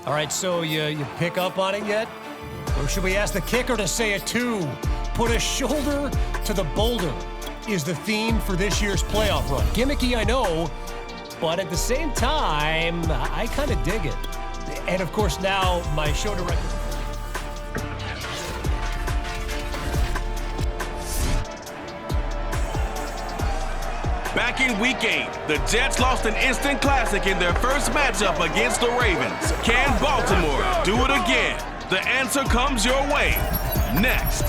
All right, so you pick up on it yet? Or should we ask the kicker to say it too? Put a shoulder to the boulder is the theme for this year's playoff run. Gimmicky, I know, but at the same time, I kind of dig it. And of course now, my show director. Back in Week 8, the Jets lost an instant classic in their first matchup against the Ravens. Can Baltimore do it again? The answer comes your way next.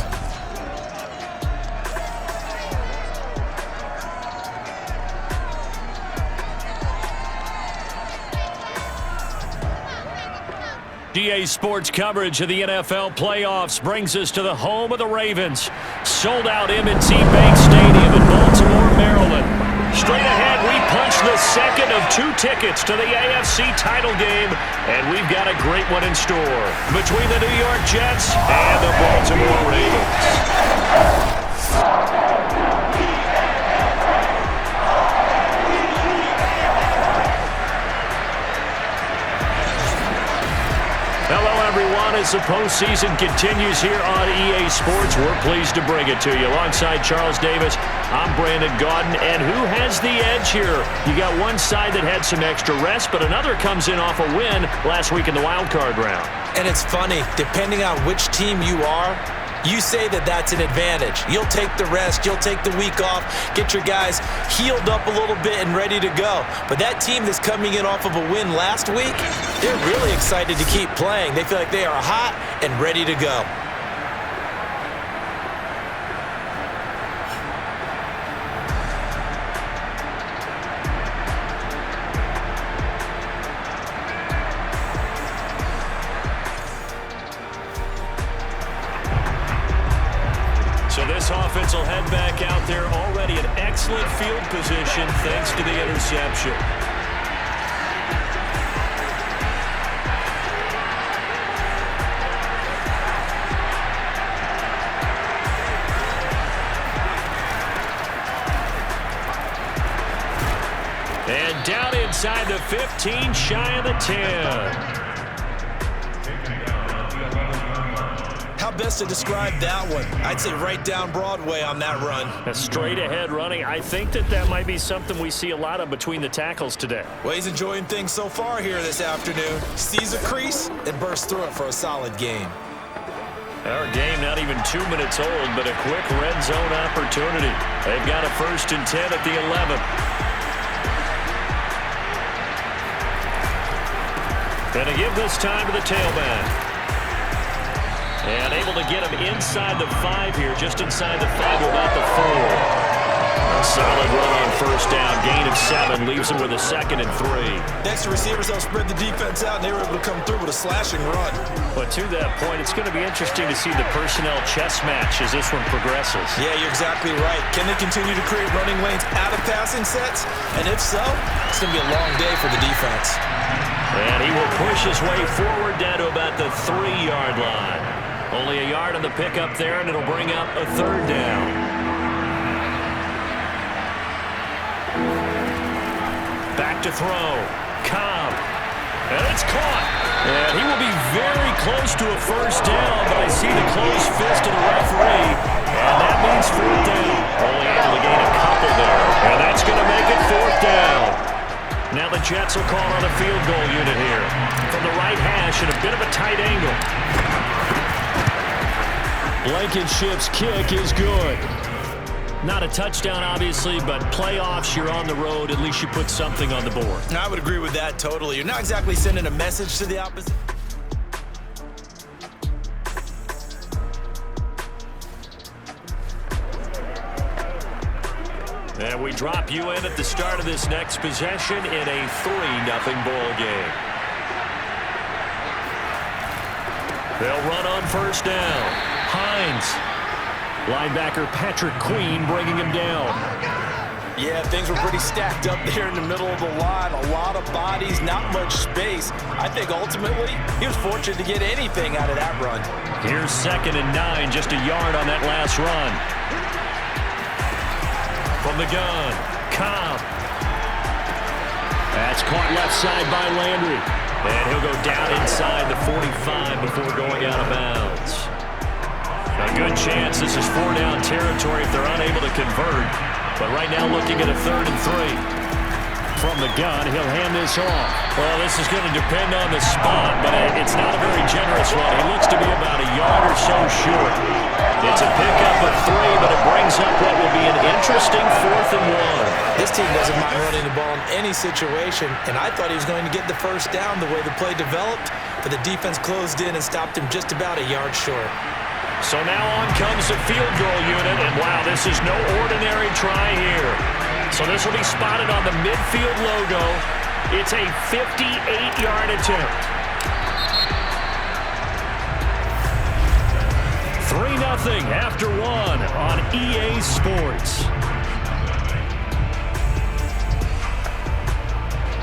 GA Sports coverage of the NFL playoffs brings us to the home of the Ravens. Sold out M&T Bank Stadium in Baltimore, Maryland. Straight ahead, we punch the second of 2 tickets to the AFC title game, and we've got a great one in store between the New York Jets and the Baltimore Ravens. Hello, everyone. As the postseason continues here on EA Sports, we're pleased to bring it to you. Alongside Charles Davis, I'm Brandon Gaudin. And who has the edge here? You got one side that had some extra rest, but another comes in off a win last week in the wild card round. And it's funny, depending on which team you are, you say that that's an advantage. You'll take the rest, you'll take the week off, get your guys healed up a little bit and ready to go. But that team that's coming in off of a win last week, they're really excited to keep playing. They feel like they are hot and ready to go. So this offense will head back out there already in excellent field position thanks to the interception. And down inside the 15, shy of the 10. How best to describe that one? I'd say right down Broadway on that run. A straight ahead running. I think that might be something we see a lot of between the tackles today. Well, he's enjoying things so far here this afternoon. Sees a crease and bursts through it for a solid game. Our game not even 2 minutes old, but a quick red zone opportunity. They've got a 1st and 10 at the 11. And to give this time to the tailback. And able to get him inside the 5 here, just inside the 5 to about the 4. A solid run on 1st down, gain of 7, leaves him with a 2nd and 3. Next to receivers, they'll spread the defense out, and they were able to come through with a slashing run. But to that point, it's going to be interesting to see the personnel chess match as this one progresses. Yeah, you're exactly right. Can they continue to create running lanes out of passing sets? And if so, it's going to be a long day for the defense. And he will push his way forward down to about the 3-yard line. Only a yard on the pickup there, and it'll bring up a 3rd down. Back to throw. Cobb. And it's caught. And he will be very close to a 1st down, but I see the closed fist of the referee. And that means 4th down. Only able to gain a couple there. And that's going to make it 4th down. Now the Jets will call on a field goal unit here. From the right hash and a bit of a tight angle. Blankenship's kick is good. Not a touchdown, obviously, but playoffs, you're on the road. At least you put something on the board. I would agree with that totally. You're not exactly sending a message to the opposite. And we drop you in at the start of this next possession in a 3-0 ball game. They'll run on 1st down. Hines. Linebacker Patrick Queen bringing him down. Yeah, things were pretty stacked up there in the middle of the line. A lot of bodies, not much space. I think ultimately he was fortunate to get anything out of that run. Here's 2nd and 9, just a yard on that last run. From the gun, Cobb. That's caught left side by Landry. And he'll go down inside 25 before going out of bounds. A good chance this is 4-down territory if they're unable to convert. But right now looking at a 3rd and 3. From the gun, he'll hand this off. Well, this is going to depend on the spot, but it's not a very generous one. He looks to be about a yard or so short. It's a pickup of 3, but it brings up what will be an interesting 4th and 1. This team doesn't mind running the ball in any situation, and I thought he was going to get the first down the way the play developed, but the defense closed in and stopped him just about a yard short. So now on comes the field goal unit, and wow, this is no ordinary try here. So this will be spotted on the midfield logo. It's a 58-yard attempt. 3-0 after 1 on EA Sports.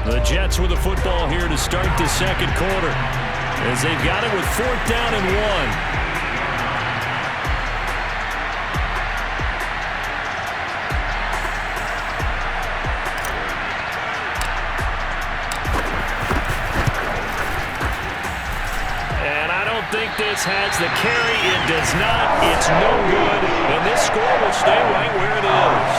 The Jets with the football here to start the second quarter, as they've got it with 4th down and 1. This has the carry. It does not. It's no good. And this score will stay right where it is.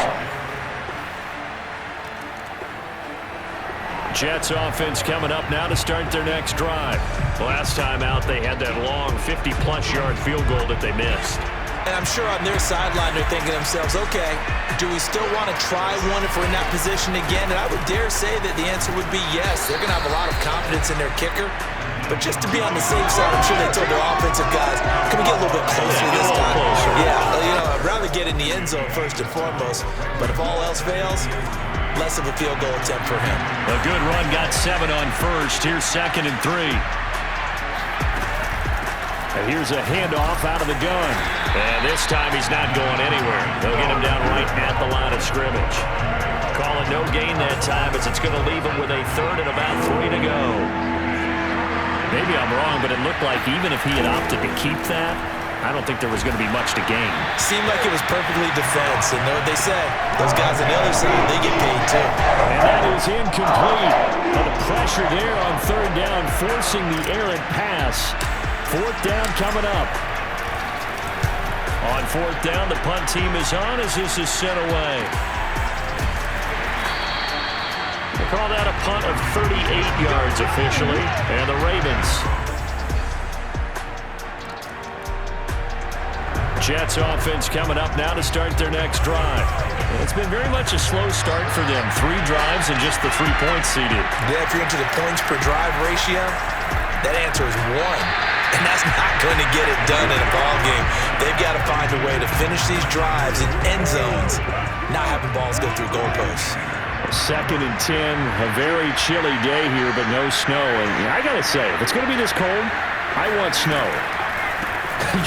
Jets offense coming up now to start their next drive. Last time out, they had that long 50-plus yard field goal that they missed. And I'm sure on their sideline they're thinking to themselves, okay, do we still want to try one if we're in that position again? And I would dare say that the answer would be yes. They're going to have a lot of confidence in their kicker. But just to be on the safe side, I'm sure they told their offensive guys, can we get a little bit closer this time? Yeah, I'd rather get in the end zone first and foremost. But if all else fails, less of a field goal attempt for him. A good run, got 7 on first. Here's 2nd and 3. And here's a handoff out of the gun. And this time he's not going anywhere. They'll get him down right at the line of scrimmage. Calling no gain that time as it's going to leave him with a 3rd and about 3 to go. Maybe I'm wrong, but it looked like even if he had opted to keep that, I don't think there was going to be much to gain. Seemed like it was perfectly defense, and know what they say, those guys on the other side, they get paid too. And that is incomplete. But the pressure there on 3rd down, forcing the errant pass. 4th down coming up. On 4th down, the punt team is on as this is sent away. They call that a punt of 38 yards officially, and the Ravens. Jets offense coming up now to start their next drive. It's been very much a slow start for them. 3 drives and just the 3 points seeded. Yeah, if you're into the points per drive ratio, that answer is 1. And that's not going to get it done in a ball game. They've got to find a way to finish these drives in end zones, not having balls go through goalposts. 2nd and 10, a very chilly day here, but no snow. And I got to say, if it's going to be this cold, I want snow.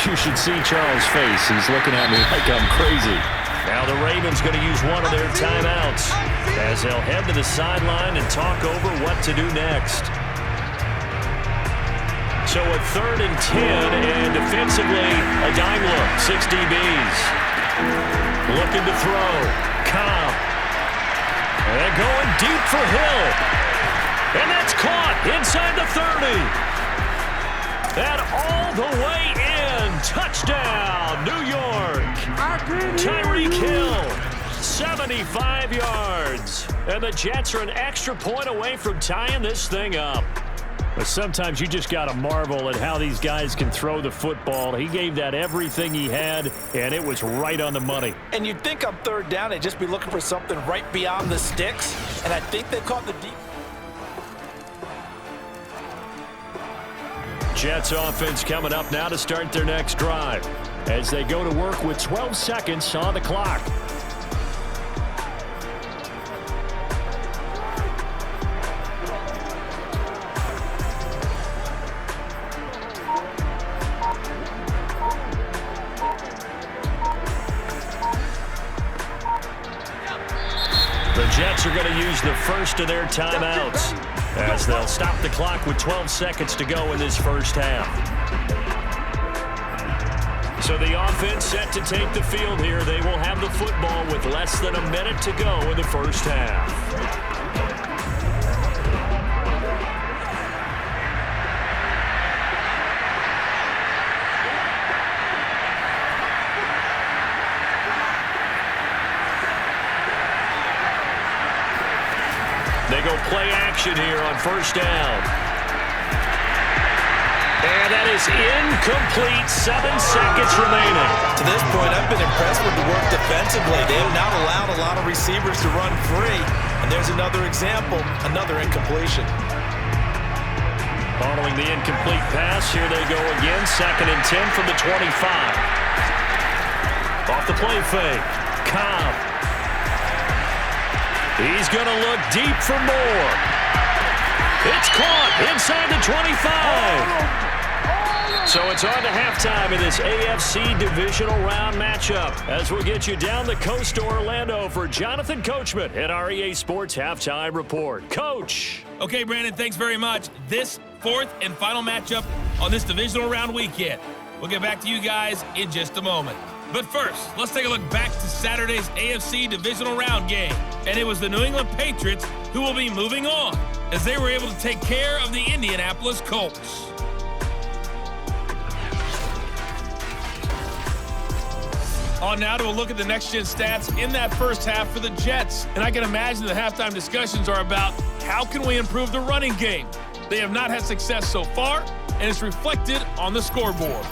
You should see Charles' face. He's looking at me like I'm crazy. Now the Ravens going to use one of their timeouts as they'll head to the sideline and talk over what to do next. So a 3rd and 10, and defensively, a dime look. 6 DBs. Looking to throw. Cobb. And going deep for Hill. And that's caught inside the 30. And all the way in. Touchdown, New York. Tyreek Hill, 75 yards. And the Jets are an extra point away from tying this thing up. But sometimes you just got to marvel at how these guys can throw the football. He gave that everything he had, and it was right on the money. And you'd think on 3rd down, they'd just be looking for something right beyond the sticks. And I think they caught the deep. Jets offense coming up now to start their next drive as they go to work with 12 seconds on the clock. The Jets are going to use the first of their timeouts as they'll stop the clock with 12 seconds to go in this first half. So the offense set to take the field here. They will have the football with less than a minute to go in the first half. They'll play action here on first down. And that is incomplete. 7 seconds remaining. To this point, I've been impressed with the work defensively. They have not allowed a lot of receivers to run free. And there's another example, another incompletion. Following the incomplete pass, here they go again. 2nd and 10 from the 25. Off the play fake. Cobb. He's going to look deep for more. It's caught inside the 25. So it's on to halftime in this AFC Divisional Round matchup as we'll get you down the coast to Orlando for Jonathan Coachman at our EA Sports Halftime Report. Coach. Okay, Brandon, thanks very much. This 4th and final matchup on this Divisional Round weekend. We'll get back to you guys in just a moment. But first, let's take a look back to Saturday's AFC Divisional Round game. And it was the New England Patriots who will be moving on as they were able to take care of the Indianapolis Colts. On now to a look at the next-gen stats in that first half for the Jets. And I can imagine the halftime discussions are about how can we improve the running game. They have not had success so far, and it's reflected on the scoreboard.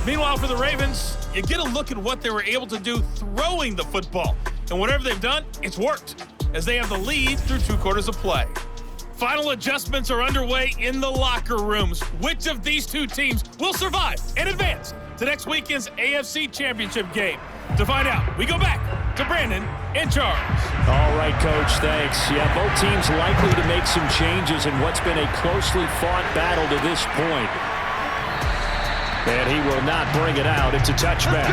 Meanwhile, for the Ravens, you get a look at what they were able to do throwing the football. And whatever they've done, it's worked, as they have the lead through 2 quarters of play. Final adjustments are underway in the locker rooms. Which of these 2 teams will survive and advance to next weekend's AFC Championship game? To find out, we go back to Brandon in charge. All right, Coach, thanks. Yeah, both teams likely to make some changes in what's been a closely fought battle to this point. And he will not bring it out. It's a touchback.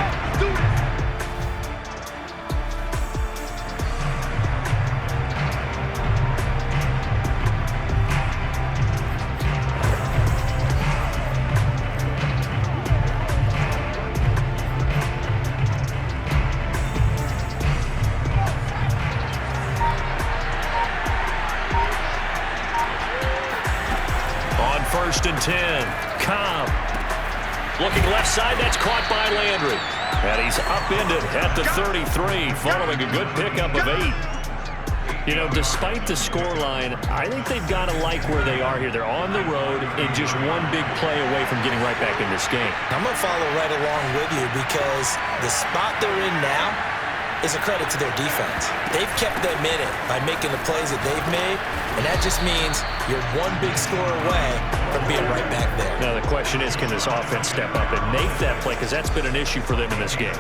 On 1st and 10, Cobb. Looking left side, that's caught by Landry. And he's upended at the 33, following a good pickup of 8. You know, despite the scoreline, I think they've got to like where they are here. They're on the road and just one big play away from getting right back in this game. I'm going to follow right along with you because the spot they're in now is a credit to their defense. They've kept them in it by making the plays that they've made, and that just means you're one big score away from being right back there. Now the question is, can this offense step up and make that play? Because that's been an issue for them in this game.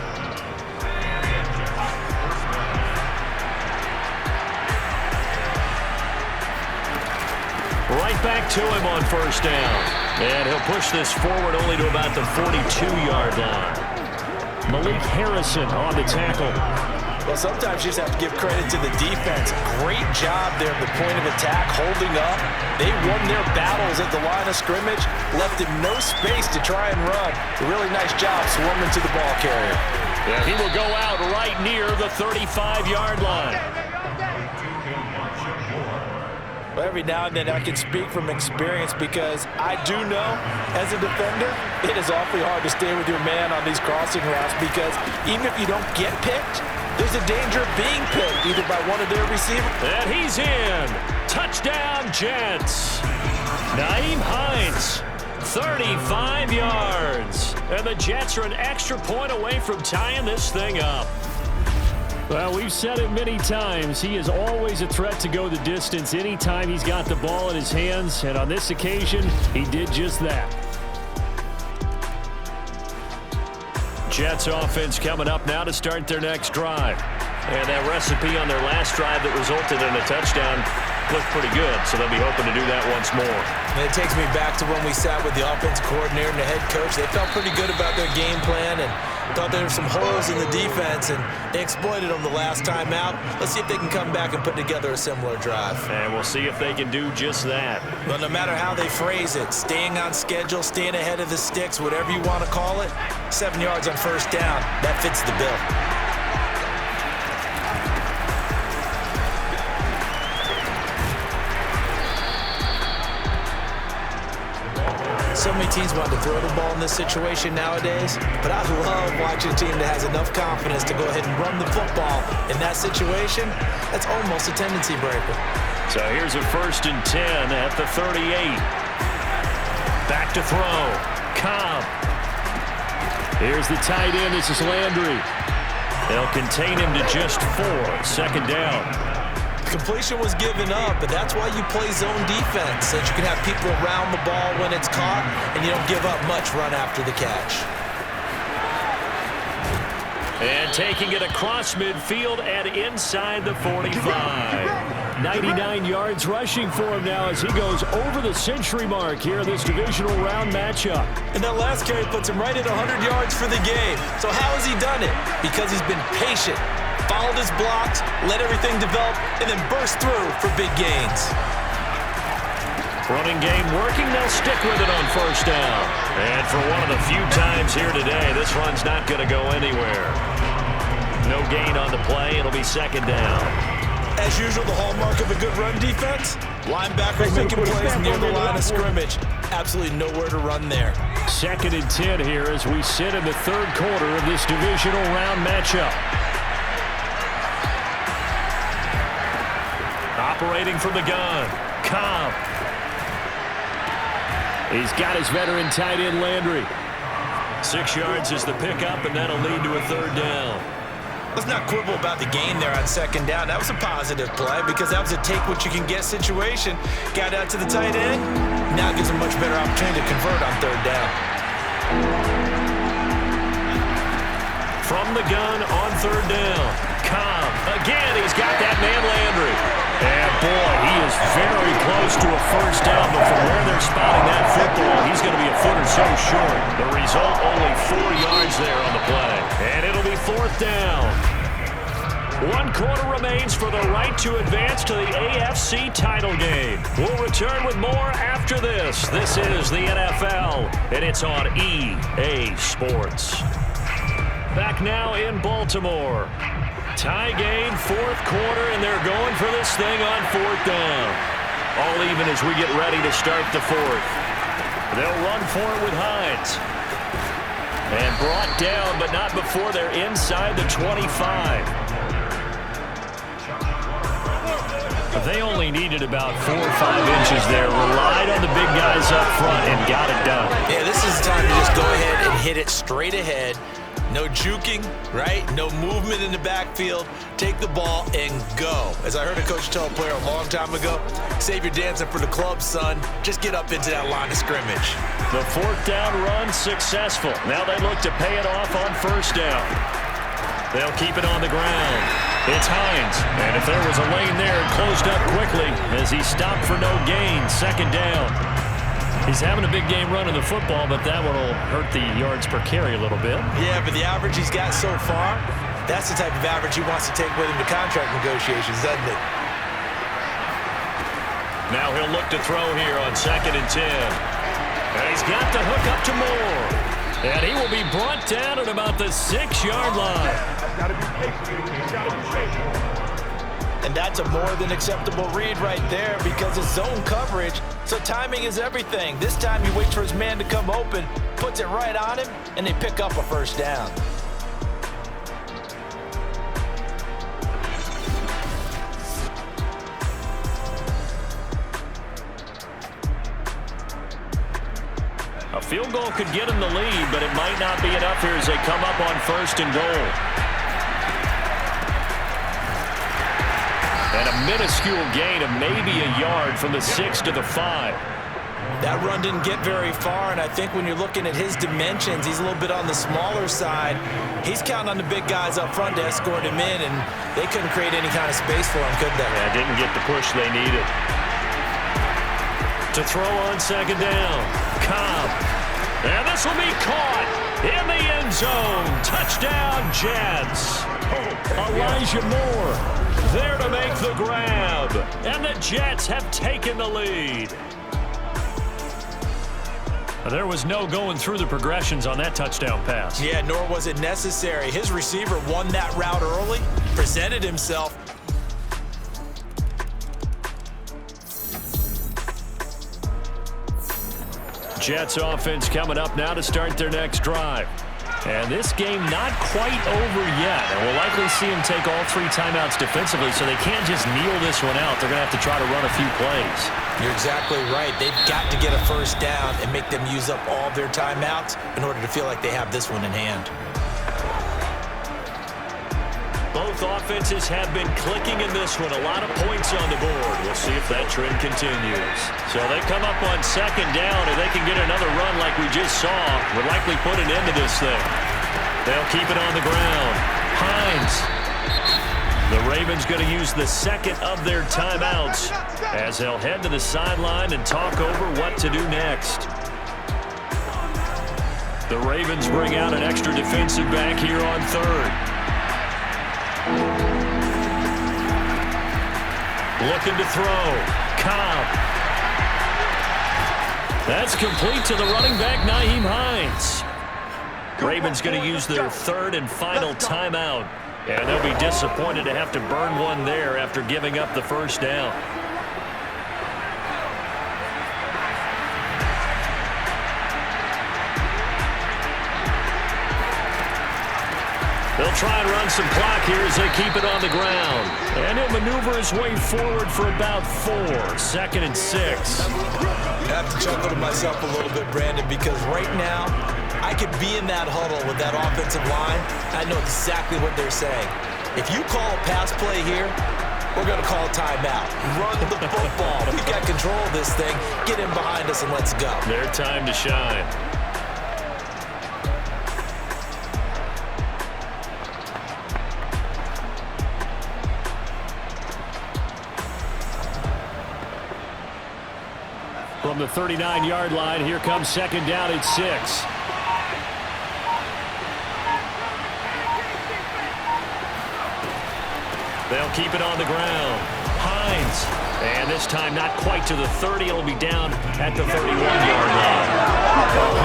Right back to him on 1st down. And he'll push this forward only to about the 42-yard line. Malik Harrison on the tackle. Well, sometimes you just have to give credit to the defense. Great job there at the point of attack, holding up. They won their battles at the line of scrimmage, left him no space to try and run. A really nice job swarming to the ball carrier. Yeah, he will go out right near the 35-yard line. Well, every now and then I can speak from experience because I do know, as a defender, it is awfully hard to stay with your man on these crossing routes because even if you don't get picked, there's a danger of being picked either by one of their receivers. And he's in. Touchdown, Jets. Nyheim Hines, 35 yards. And the Jets are an extra point away from tying this thing up. Well, we've said it many times. He is always a threat to go the distance anytime he's got the ball in his hands. And on this occasion, he did just that. Jets offense coming up now to start their next drive. And that recipe on their last drive that resulted in a touchdown looked pretty good, so they'll be hoping to do that once more. And it takes me back to when we sat with the offensive coordinator and the head coach. They felt pretty good about their game plan and thought there were some holes in the defense, and they exploited them the last time out. Let's see if they can come back and put together a similar drive. And we'll see if they can do just that. But no matter how they phrase it, staying on schedule, staying ahead of the sticks, whatever you want to call it, 7 yards on 1st down, that fits the bill. So many teams want to throw the ball in this situation nowadays, but I love watching a team that has enough confidence to go ahead and run the football in that situation. That's almost a tendency breaker. So here's a 1st and 10 at the 38. Back to throw. Cobb. Here's the tight end. This is Landry. They'll contain him to just 4. 2nd down. Completion was given up, but that's why you play zone defense, so that you can have people around the ball when it's caught, and you don't give up much run after the catch. And taking it across midfield and inside the 45. 99 yards rushing for him now as he goes over the century mark here in this divisional round matchup. And that last carry puts him right at 100 yards for the game. So how has he done it? Because he's been patient, followed his blocks, let everything develop, and then burst through for big gains. Running game working. They'll stick with it on 1st down. And for one of the few times here today, this run's not going to go anywhere. No gain on the play. It'll be 2nd down. As usual, the hallmark of a good run defense, linebackers making plays near the line of scrimmage. Absolutely nowhere to run there. 2nd and 10 here as we sit in the 3rd quarter of this divisional round matchup. Operating from the gun, Cobb. He's got his veteran tight end Landry. 6 yards is the pickup, and that'll lead to a 3rd down. Let's not quibble about the gain there on 2nd down. That was a positive play because that was a take-what-you-can-get situation. Got out to the tight end. Now gives him a much better opportunity to convert on 3rd down. From the gun on 3rd down. Cobb. Again, he's got that man Landry. And boy, he is very close to a 1st down, but from where they're spotting that football, he's going to be a foot or so short. The result, only 4 yards there on the play. And it'll be 4th down. 1 quarter remains for the right to advance to the AFC title game. We'll return with more after this. This is the NFL, and it's on EA Sports. Back now in Baltimore. Tie game, 4th quarter, and they're going for this thing on 4th down. All even as we get ready to start the 4th. They'll run for it with Hines. And brought down, but not before they're inside the 25. They only needed about 4 or 5 inches there. Relied on the big guys up front and got it done. Yeah, this is the time to just go ahead and hit it straight ahead. No juking, right? No movement in the backfield. Take the ball and go. As I heard a coach tell a player a long time ago, save your dancing for the club, son. Just get up into that line of scrimmage. The 4th down run successful. Now they look to pay it off on 1st down. They'll keep it on the ground. It's Hines. And if there was a lane there, it closed up quickly as he stopped for no gain. 2nd down. He's having a big game running the football, but that one will hurt the yards per carry a little bit. Yeah, but the average he's got so far, that's the type of average he wants to take with him to contract negotiations, doesn't it? Now he'll look to throw here on 2nd and 10. And he's got the hook up to Moore. And he will be brought down at about the 6-yard line. And that's a more than acceptable read right there because it's zone coverage, so timing is everything. This time he waits for his man to come open, puts it right on him, and they pick up a 1st down. A field goal could get him the lead, but it might not be enough here as they come up on 1st and goal. And a minuscule gain of maybe a yard from the 6 to the 5. That run didn't get very far, and I think when you're looking at his dimensions, he's a little bit on the smaller side. He's counting on the big guys up front to escort him in, and they couldn't create any kind of space for him, could they? Yeah, didn't get the push they needed. To throw on 2nd down, Cobb. And this will be caught in the end zone. Touchdown, Jets. Elijah Moore there to make the grab. And the Jets have taken the lead. There was no going through the progressions on that touchdown pass. Yeah, nor was it necessary. His receiver won that route early, presented himself. Jets offense coming up now to start their next drive. And this game not quite over yet. And we'll likely see him take all 3 timeouts defensively, so they can't just kneel this one out. They're going to have to try to run a few plays. You're exactly right. They've got to get a first down and make them use up all their timeouts in order to feel like they have this one in hand. Both offenses have been clicking in this one. A lot of points on the board. We'll see if that trend continues. So they come up on second down, and they can get another run like we just saw. Would likely put an end to this thing. They'll keep it on the ground. Hines. The Ravens going to use the second of their timeouts as they'll head to the sideline and talk over what to do next. The Ravens bring out an extra defensive back here on third. Looking to throw. Cobb. That's complete to the running back, Nyheim Hines. Ravens going to use their third and final timeout. And they'll be disappointed to have to burn one there after giving up the first down. They'll try and run some clock here as they keep it on the ground. And he'll maneuver his way forward for about 4. 2nd and 6. I have to chuckle to myself a little bit, Brandon, because right now I could be in that huddle with that offensive line. I know exactly what they're saying. If you call a pass play here, we're going to call a timeout. Run the football. We've got control of this thing. Get in behind us and let's go. Their time to shine. From the 39-yard line, here comes second down at 6. They'll keep it on the ground. Hines. And this time not quite to the 30. It'll be down at the 31-yard line.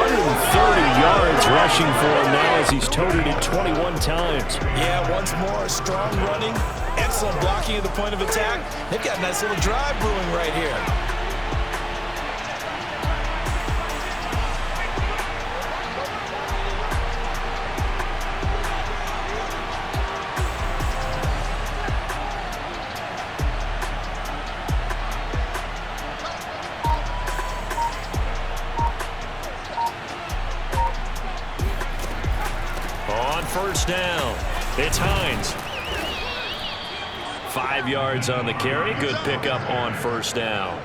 130 yards rushing for him now as he's toted it 21 times. Yeah, once more, strong running, excellent blocking at the point of attack. They've got a nice little drive brewing right here. First down. It's Hines. 5 yards on the carry. Good pickup on first down.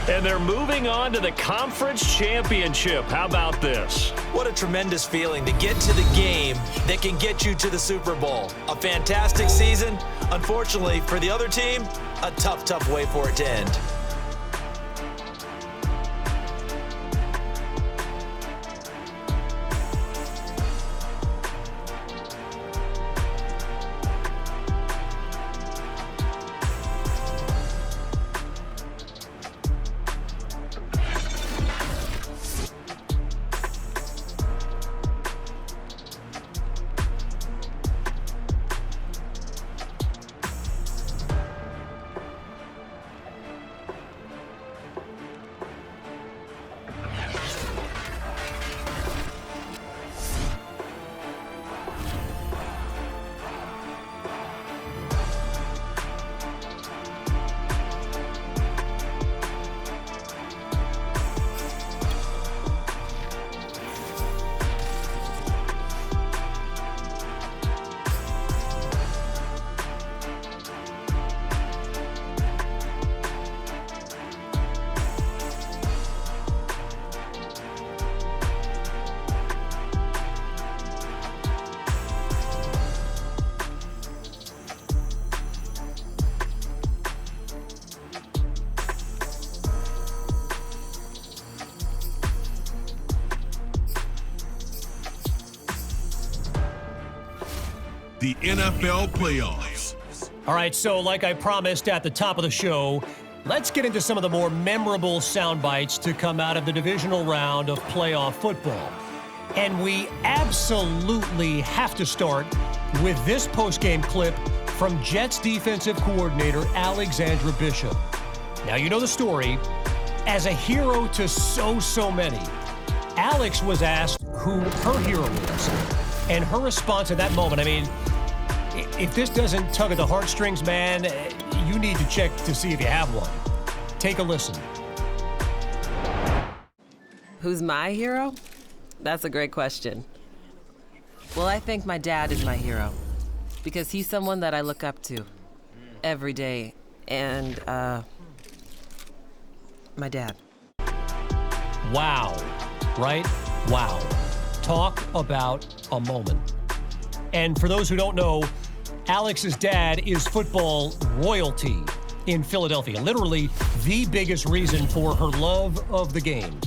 And they're moving on to the conference championship. How about this? What a tremendous feeling to get to the game that can get you to the Super Bowl. A fantastic season. Unfortunately, for the other team, a tough, tough way for it to end. The NFL playoffs. All right, so like I promised at the top of the show, let's get into some of the more memorable sound bites to come out of the divisional round of playoff football. And we absolutely have to start with this postgame clip from Jets defensive coordinator Alexandra Bishop. Now, you know the story. As a hero to so many, Alex was asked who her hero is. And her response at that moment, I mean, if this doesn't tug at the heartstrings, man, you need to check to see if you have one. Take a listen. Who's my hero? That's a great question. Well, I think my dad is my hero because he's someone that I look up to every day. And, my dad. Wow, right? Wow. Talk about a moment. And for those who don't know, Alex's dad is football royalty in Philadelphia. Literally the biggest reason for her love of the game.